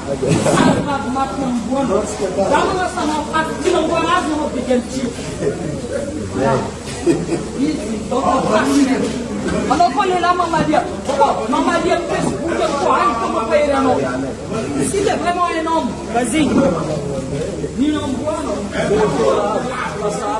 Ano ko nila mamalia Facebook ko ay como para no. Si le vraiment énorme. Vas-y.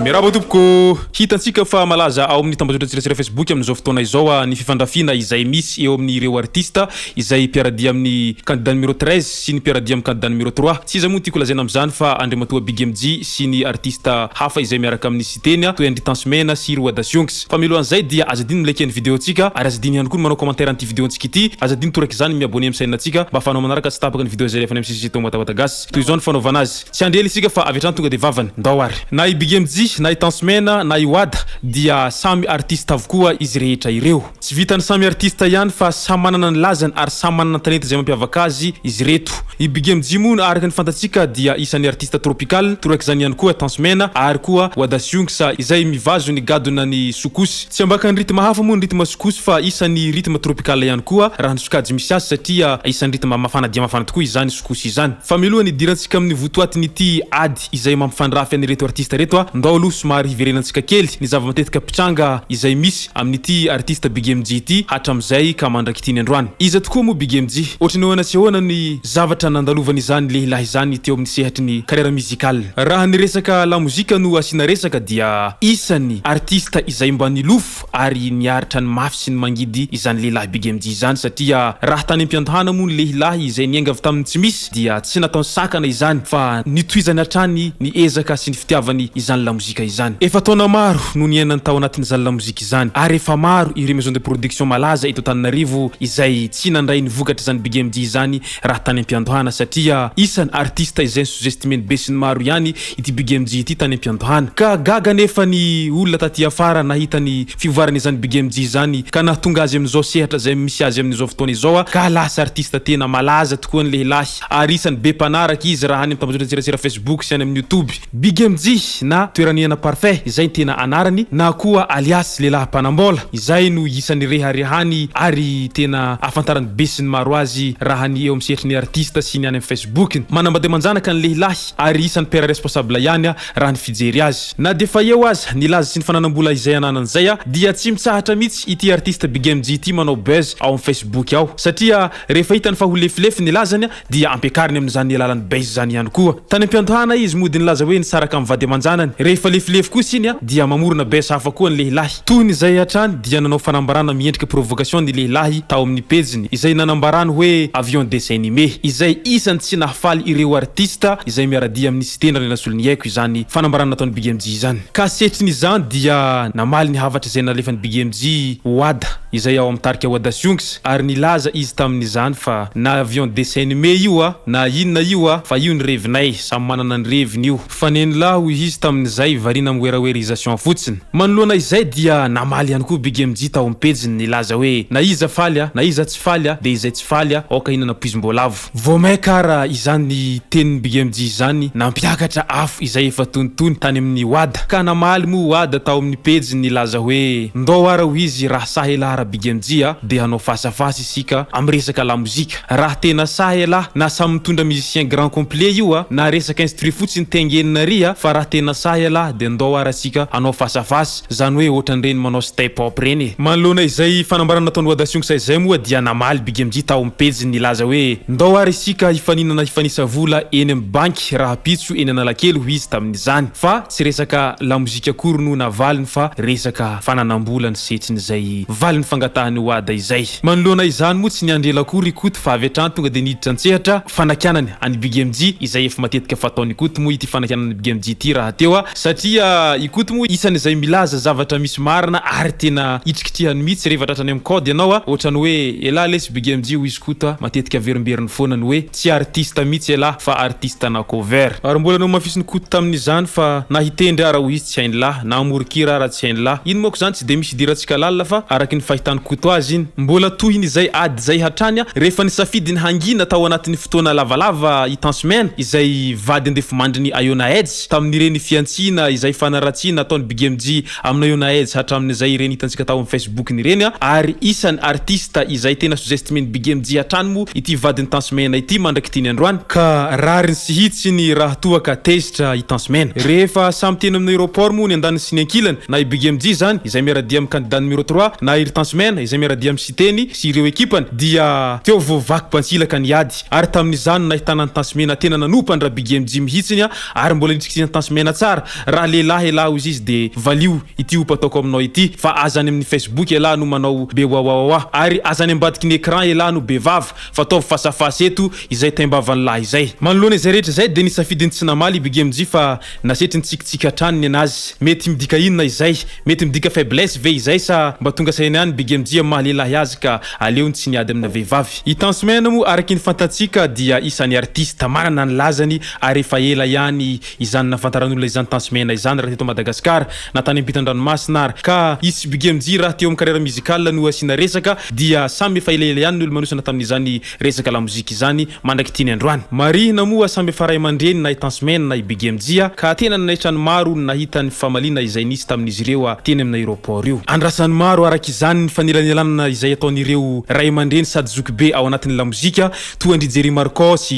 Mirabo topoko hitantsika fa malaza ao amin'ny tambazotra Facebook amin'izao fotoana izao ny fifandrafiana izay misy eo amin'ireo artista izay mpiaradia amin'ny candidat numéro 13 sy ny mpiaradia amin'ny candidat numéro 3 tsy iza moa tiako lazaina amin'izany fa Andriamatoa Big MJ sy ny artista hafa izay miaraka amin'ny Sitenya toy Andry Tansimena sy Roi Dasionks fa milohan'izay dia azadiny milaiky ny vidéotsika ary azadiny ihany koa manao commentaire an'ity vidéontsika ity azadiny toraiky zany miabonner amin'ny chaîne-tsika mba afanao manaraka tsy tapaka ny vidéo zay refa ny MCC to matavatagasy toy izao ny fanaovana azy tsy andrely isika fa avy hatrany tonga de vavany ndao ary na i Big MJ na i Tansimena na i Wada dia samy artiste avokoa izy rehetra ireo tsy vitany samy artiste ihany fa samy manana ny lazany ary samy manana talenta zay mampiavaka azy izy reto i Big MJ moa araka ny fantatsika dia isan'ny artiste tropical toraiky zany ihany koa Tansimena ary koa Wada Sionks izay mivazo ny gadona ny sokosy tsy ambaka ny rythme hafa moa ny rythme sokosy fa isan'ny rythme tropical ihany koa raha ny sokajy misy azy satria isan'ny rythme mafana dia mafana tokoa izany sokosy izany fa milohany idirantsika amin'ny votoatin'ity ady izay mampifandrafy ny reto artiste reto ndao aloha somary hiverenantsika kely ny zava-matetika pitranga izay misy amin'ity artiste Big MJ ity hatramizay ka mandrakitiny androany iza tokoa moa Big MJ ohatrany hoana sy hoana ny zavatra nandalovany izany lehilahy izany teo amin'ny sehatry ny carrière musicale raha ny resaka la mozika no asina resaka dia isan'ny artiste izay mba nilofo ary niaritra ny mafy sy ny mangidy izany lehilahy Big MJ izany satria raha tany ampiantohana moa ny lehilahy izay niainga avy tamin'ny tsy misy dia tsy nataony sakana izany fa nitohizany hatrany ny ezaka sy ny fitiavany izany la mozika izany efa taona maro no niainany tao anatin'izany la mozika izany ary efa maro ireo maison de production malaza eto Antananarivo izay tsy nandray ny vokatra izany Big MJ izany raha tany ampiantohana satria isan'ny artiste izay sous-estimé be sy ny maro ihany ity Big MJ ity tany ampiantohana ka gaga nefa ny olona taty afara nahita ny fivoarana izany Big MJ izany ka nahatonga azy amin'izao sehatra izay misy azy amin'izao fotoana izao ka lasa artiste tena malaza tokoa ny lehilahy ary isan'ny be mpanaraka izy raha any amin'ny tambazotra Facebook sy any amin'ny YouTube Big MJ na toeraniana parfait izay tena anarany na koa alias lehilahy mpanambola izay no isan'ny reharehany ary tena afantarany be sy ny maro azy raha ny eo amin'ny sehatry ny artiste sy ny any amin'ny Facebook manambady manjanaka ny lehilahy ary isan'ny père responsable ihany raha ny fijery azy na defa eo azy nilaza sy ny fananam-bola izay ananan'izay dia tsy mitsahatra mihitsy ity artiste Big MJ ity manao buzz ao amin'ny Facebook ao satria rehefa hitany fa ho lefilefy ny lazany dia ampiakariny amin'izany alalany buzz zany ihany koa tany ampiantohana izy mody nilaza hoe nisaraka amin'ny vady amanjanany rehefa lefilefy kosa iny dia mamorona buzz hafa koa ny lehilahy toy ny izay hatrany dia nanao fanambarana miendrika provocation ny lehilahy tao amin'ny pejiny izay nanambarany hoe avion dessin animé izay isan'ny tsy nahafaly ireo artiste izay miaradia amin'ny Sitenya ny nasolo ny haiko izany fanambarana nataony Big MJ izany ka setriny izany dia namaly ny havatra izay nalefany Big MJ Wada izay ao amin'ny tarika Wada Sionks ary nilaza izy tamin'izany fa na avion dessin animé io na inona io fa io ny revinay samy manana ny reviny io fa nenilaho izy tamin'izay varina amin'ny weraweraisation fotsiny manoloana izay dia namaly ihany koa Big MJ tao amin'ny pejiny nilaza hoe na iza faly na iza tsy faly de izay tsy faly oka inana poizim-boalavo vomay kara izany tenin'ny Big MJ izany nampiakatra afo izay efa tontony tany amin'ny Wada ka namaly mo Wada tao amin'ny pejiny nilaza hoe ndao ara ho izy raha sahela Big MJ de hanao fasafasy isika amin'ny resaka la mozika raha tena sahela na samy mitondra musicien grand complet io na resaka instru fotsiny tengenina ry fa raha tena sahela de ndao ara sika hanao fasafasy zany hoe ohatran'ireny manao step up reny manoloana izay fanambarana nataony Wada Sionks izay moa dia namaly Big MJ tao amin'ny pejiny nilaza hoe ndao ara isika hifaninana hifanisa vola eny amin'ny banky raha pitso eny Analakely ho izy tamin'izany fa tsy resaka la mozika akory no navaliny fa resaka fananam-bola ny setriny izay valiny fangatahany Wada izay manoloana izany moa tsy niandrela akory ikoto fa avy hatrany tonga de niditra antsehatra fanakianany any Big MJ izay efa matetika fataony ikoto moa ity fanakianany Big MJ ity raha teo satria ikoto moa isany izay milaza zavatra misy marina ary tena itrikitrihany mihitsy rehefa tratrany amin'ny code ianao ohatrany hoe ela lesy Big MJ ho izy koto matetika averimberiny foana ny hoe tsy artiste mihitsy ela fa artiste na cover ary mbola no mafisiny koto tamin'izany fa na hitendry ara ho izy tsy hainy lahy na amorikira ara tsy hainy lahy ino moa ko zany tsy de misy idirantsika lalina fa araky ny fahitany koto azy iny mbola tohiny izay ady zay hatrany rehefa nisafidiny hangina tao anatin'ny fotoana lavalava itansomena izay vady andefo mandriny Iona Heads tamin'ireny fiantsina izay fanaratsiana ataony Big MJ amina Iona Heads hatramin'izay ireny hitantsika tao amin'ny Facebook nireny ary isan'ny artista izay tena suggestimeny Big MJ hatrany ity vady itansomena ity mandraky tiny androany ka rariny sy hitsiny raha toa ka tezitra itansomena rehefa samy teny amin'ny aéroport moa ny andaniny sy ny ankilany na i Big MJ zany izay miaradia amin'ny candidat numéro 3 na iry itansomena izay miaradia amin'ny siteny sy ireo ekipany dia teo vovaky mpansilaka ny ady ary tamin'izany nahitana ny itansomena tena nanompany raha Big MJ mihitsiny ary mbola nitsikitsina itansomena tsara raha lehilahy elahy izy de valio ity opa ataoko aminao ity fa azany amin'ny Facebook elahy no manao be wawawa ary azany ambadiky ny écran elahy no be vava fa ataovy fasafasa eto izay tembavany lahy izay manoloana izay rehetra zay de nisafidiny tsy namaly Big MJ fa nasetry nitsikitsika hatraniny anazy mety midika inona izay mety midika faiblesse ve izay sa mba tonga sainy any Big MJ amin'ny mahalelahy azy ka aleo tsy niady amina vehivavy itansomena mo araky ny fantatsika dia isan'ny artista manana ny lazany ary efa ela ihany izany nafantaran'olona izany itansomena izany raha teto Madagasikara na tany ampitan-dranomasina ary ka izy Big MJ raha teo amin'ny carrière musicale no asina resaka dia samy efa elaela ihany ny olo manosana tamin'izany resaka la mozika izany mandraky tiny androany marihina moa samy efa ray aman-dreny na itansomena na i Big MJ ka tena nanahitrany maro nahita ny famalina izay nisy tamin'izy ireo teny amin'ny aéroport io andrasany maro araky izany ny fanilanelana izay ataon'ireo ray aman-dreny sady zoky be ao anatin'ny la mozika toa ndry Jerry Marcos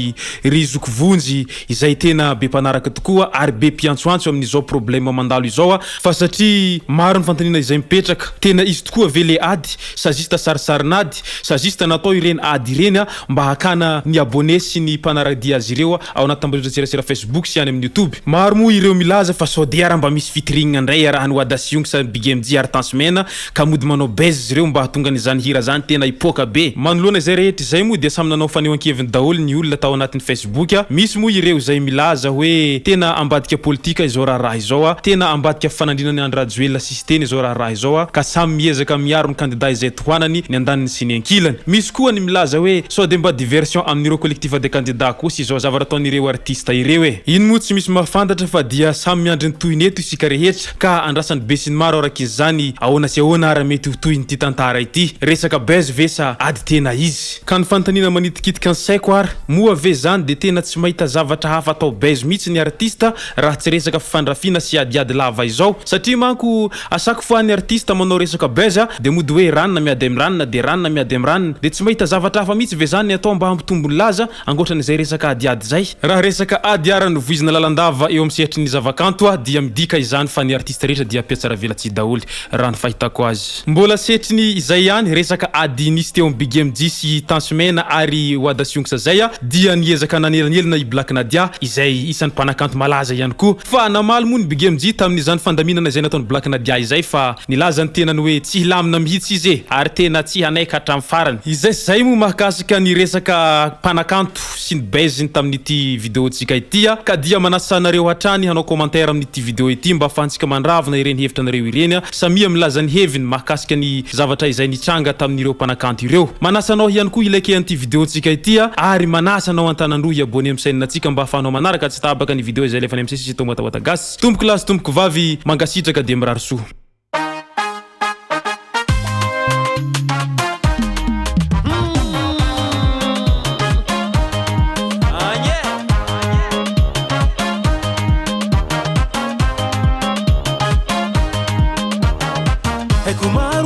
ry zoky vonjy izay tena be mpanaraka tokoa ary be mpiantsoantso amin'izao problème mandalo izao fa satria maro ny fantanina izay mipetraka tena izy tokoa vele ady sajista sarisarinady sajista natao ireny ady ireny mba hakana ny abonné sy ny mpanaradia azy ireo ao anaty tambazotra Facebook sy any amin'ny YouTube maro moa ireo milaza fa sodiara mba misy featuring ndray raha ny Audacion sa Big MJ ary itansomena ka mody manao base ireo mba hatonga n'izany hira zany tena ipoka be manoloana izay rehetra izay moa dia samy nanao fanehoan-keviny daholo ny olona tao anatin'ny Facebook misy moa ireo izay milaza hoe tena ambadika politika izao raha izao tena ambadika fanandrinany Andry Rajoelina système izao raha izao ka samy miezaka miaro ny candidat izay tohanany ny andaniny sy ny ankilany misy koa ny milaza hoe so de mba diversion amin'ireo collectif de candidat kosa izao zavatra ataon'ireo artista ireo iny moa tsy misy mahafantatra fa dia samy miandry ny tohineto isika rehetra ka andrasany be sy ny maro araky izany ahoana sy ahoana ara mety tohiny ity tantara ity resaka base vesa ady tena izy ka ny fantanina manitikitika ny saiko ary moa ve zany de tena tsy mahita zavatra hafa atao base mihitsy ny artista raha tsy resaka fifandrafina sy adiady lava izao satria manko asako fa ny artista manao resaka base de mody hoe ranona miady amin'ny ranona de ranona miady amin'ny ranona de tsy mahita zavatra hafa mihitsy ve zany atao mba hampitombo ny laza angoatran'izay resaka adiady zay raha resaka adiara no voizina lalandava eo amin'ny sehatry ny zavakanto dia midika izany fa ny artista rehetra dia piatsara velatsy daholy raha ny fahitako azy mbola sehatry ny izay ihany resaka ady nisy teo amin'ny Big MJ sy itansomena ary Audacion zay dia niezaka nanelanelana i Black Nadia izay isan'ny mpanakanto malaza ihany koa fa namaly moa ny Big MJ tamin'izany fandaminana izay nataony Black Nadia izay fa nilazany tena ny hoe tsy hilamina mihitsy izy ary tena tsy hanaika hatramin'ny farany izay moa mahakasika ny resaka mpanakanto sy ny baiziny tamin'ity vidéo tsika ity ka dia manasanareo hatrany hanao commentaire amin'ity vidéo ity mba afahantsika mandravina ireny hevitra nareo ireny samia milaza ny heviny mahakasika ny zavatra izay nitranga tamin'ireo mpanakanto ireo manasanao ihany koa ilake an'ity vidéo tsika ity ary manasanao antanandroa hiabone amin'ny chaîne tsika mba afahanao manaraka tsy tabaka ny vidéo izay lefany amin'ny sisy tombatawatagasy tomboko lasy tomboko vavy mangasitraka de mirary soa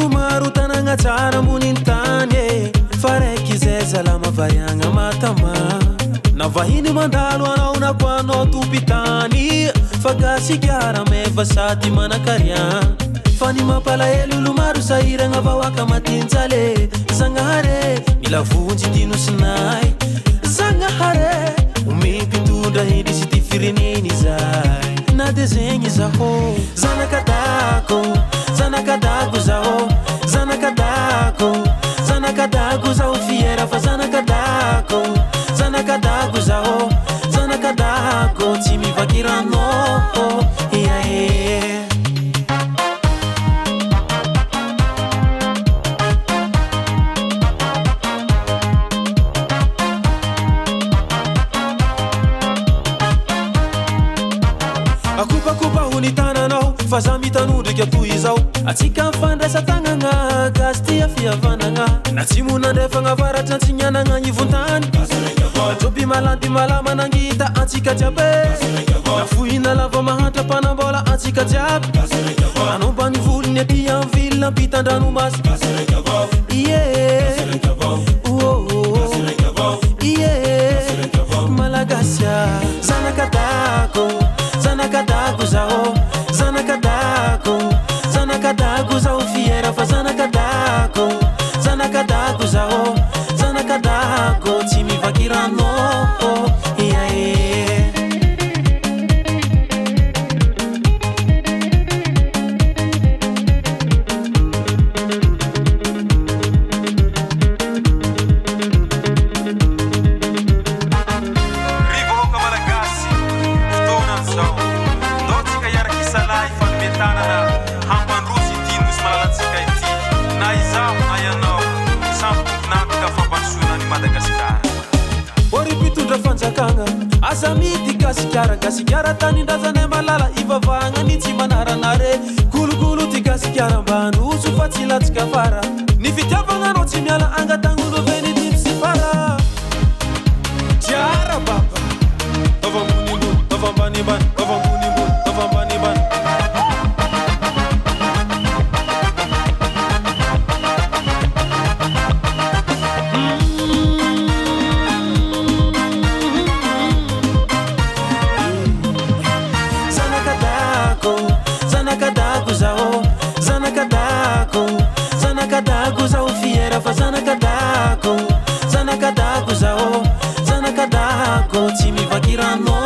Maro tanagna tsara moniny tany faraiky zay zalama variagna matama navahiny mandalo anao na koanao topitany fagasigara meva sady manakarian fa ny mampalahelo olo maro sahiragna vawaka matinjale zagnahare mila vonjy dino sinay zagnahare umimpitondra hindi sy ty fireneny zay na de zegny zaho zanakadako zaho zanakadako zaho fiera fa zanakadako zaho tsy mivakirano yeah. Akupa hunitananao fa za mitanodriky atoy izao atsika mifandraisan-tagnana gasy tia fihavanagna na tsy monandrefagna avaratra antsignianagna ivon-tany ajoby malandy malama nangita antsika jiaby na fohina lava mahatra mpanambola antsika jiaby anombany volony aty am ville ampitan-dranomasy malagasya zanakadako zanakadako zao zanakadako zanakadako zao fiera fa zanakadako zanakadako zao zanakadako tsy mivakirano Azamiti gasikara tanindrazane malala ivavagna ni tsy manaranare gologolo ty gasikara mbano sofa tsy latsika fara ny fitiavagna anao tsy miala angatagnono veny ty misifara tiara baba avambonimbony avambanimbany avambonimbony avambanimbany zanakadako zao zanakadako zanakadako zao fiera fa zanakadako zanakadako zao zanakadako tsy mivakirano